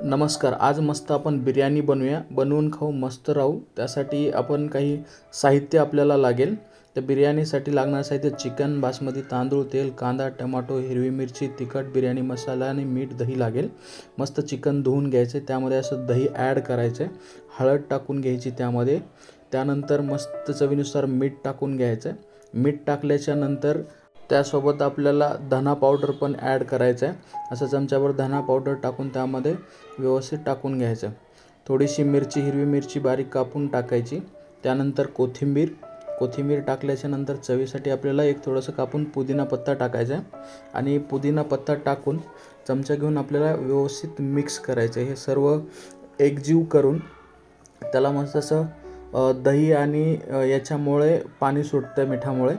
नमस्कार. आज मस्त आपण बिर्याणी बनवूया. बनवून खाऊ, मस्त राहू. त्यासाठी आपण काही साहित्य आपल्याला लागेल. तर बिर्याणीसाठी लागणारं साहित्य: चिकन, बासमती तांदूळ, तेल, कांदा, टमाटो, हिरवी मिरची, तिखट, बिर्याणी मसाला आणि मीठ, दही लागेल. मस्त चिकन धुवून घ्यायचे, त्यामध्ये असं दही ॲड करायचं, हळद टाकून घ्यायची त्यामध्ये. त्यानंतर मस्त चवीनुसार मीठ टाकून घ्यायचं. मीठ टाकल्याच्या नंतर त्यासोबत आपल्याला धना पावडर पण ॲड करायचं आहे. असं चमच्याभर धना पावडर टाकून त्यामध्ये व्यवस्थित टाकून घ्यायचं. थोडीशी मिरची, हिरवी मिरची बारीक कापून टाकायची. त्यानंतर कोथिंबीर टाकल्याच्या नंतर चवीसाठी आपल्याला एक थोडंसं कापून पुदिना पत्ता टाकायचा आहे आणि पुदिना पत्ता टाकून चमचा घेऊन आपल्याला व्यवस्थित मिक्स करायचं. हे सर्व एकजीव करून त्याला मस्त असं दही आणि याच्यामुळे पाणी सुटतं मिठामुळे.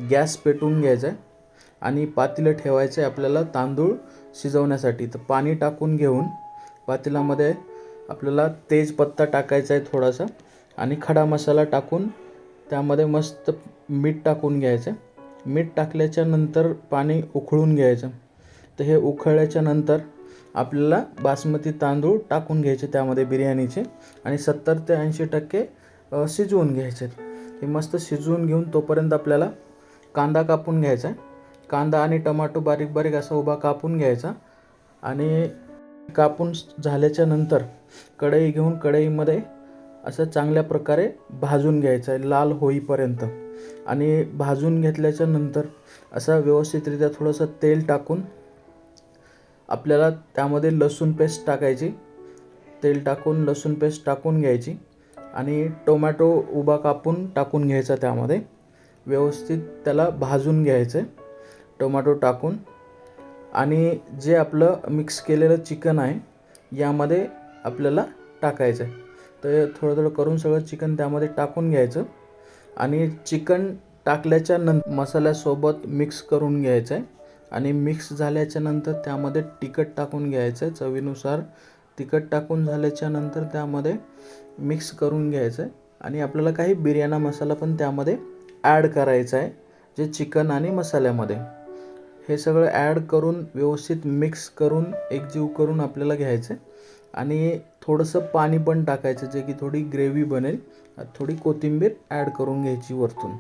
गॅस पेटवून घ्यायचा आहे आणि पातेलं ठेवायचं आहे आपल्याला तांदूळ शिजवण्यासाठी. तर पाणी टाकून घेऊन पातेल्यामध्ये आपल्याला तेजपत्ता टाकायचा आहे थोडासा आणि खडा मसाला टाकून त्यामध्ये मस्त मीठ टाकून घ्यायचं. मीठ टाकल्याच्या नंतर पाणी उकळून घ्यायचं. तर हे उकळल्याच्या नंतर आपल्याला बासमती तांदूळ टाकून घ्यायचे त्यामध्ये बिर्याणीचे आणि 70 ते 80% शिजवून घ्यायचे. हे मस्त शिजवून घेऊन तोपर्यंत आपल्याला कांदा कापून घ्यायचा आहे. कांदा आणि टमाटो बारीक बारीक असा उभा कापून घ्यायचा आणि कापून झाल्याच्या नंतर कढई घेऊन कढईमध्ये असं चांगल्या प्रकारे भाजून घ्यायचं आहे लाल होईपर्यंत. आणि भाजून घेतल्याच्या नंतर असं व्यवस्थितरित्या थोडंसं तेल टाकून आपल्याला त्यामध्ये लसूण पेस्ट टाकायची. तेल टाकून लसूण पेस्ट टाकून घ्यायची आणि टोमॅटो उभा कापून टाकून घ्यायचा. त्यामध्ये व्यवस्थित त्याला भाजून घ्यायचं टोमॅटो टाकून. आणि जे आपलं मिक्स केलेलं चिकन आहे यामध्ये आपल्याला टाकायचं आहे. तर थोडं थोडं करून सगळं चिकन त्यामध्ये टाकून घ्यायचं आणि चिकन टाकल्याच्या नंतर मसाल्यासोबत मिक्स करून घ्यायचं आहे. आणि मिक्स झाल्याच्या नंतर त्यामध्ये तिखट टाकून घ्यायचं आहे चवीनुसार. तिखट टाकून झाल्याच्या नंतर त्यामध्ये मिक्स करून घ्यायचं आहे आणि आपल्याला काही बिर्याणी मसाला पण त्यामध्ये ॲड करायचा आहे जे चिकन आणि मसाल्यामध्ये. हे सगळं ॲड करून व्यवस्थित मिक्स करून एकजीव करून आपल्याला घ्यायचं आणि थोडंसं पाणी पण टाकायचं जे की थोडी ग्रेव्ही बनेल. थोडी कोथिंबीर ॲड करून घ्यायची वरतून.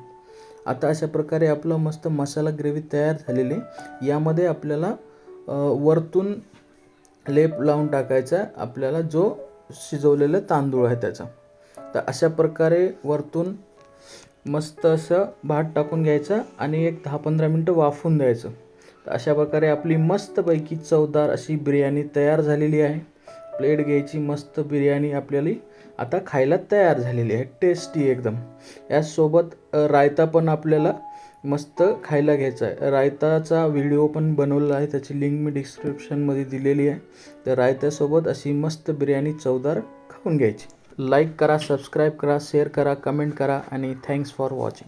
आता अशा प्रकारे आपलं मस्त मसाला ग्रेव्ही तयार झालेली. यामध्ये आपल्याला वरतून लेप लावून टाकायचा आपल्याला जो शिजवलेला तांदूळ आहे त्याचा. तर अशा प्रकारे वरतून मस्त असं भात टाकून घ्यायचं आणि एक 10-15 मिनटं वाफवून द्यायचं. तर अशा प्रकारे आपली मस्तपैकी चवदार अशी बिर्याणी तयार झालेली आहे. प्लेट घ्यायची, मस्त बिर्याणी आपल्याला आता खायला तयार झालेली आहे, टेस्टी एकदम. यासोबत रायता पण आपल्याला मस्त खायला घ्यायचा आहे. रायताचा व्हिडिओ पण बनवला आहे, त्याची लिंक मी डिस्क्रिप्शनमध्ये दिलेली आहे. तर रायत्यासोबत अशी मस्त बिर्याणी चवदार खाऊन घ्यायची. लाईक करा, सबस्क्राईब करा, शेअर करा, कमेंट करा आणि थँक्स फॉर वॉचिंग.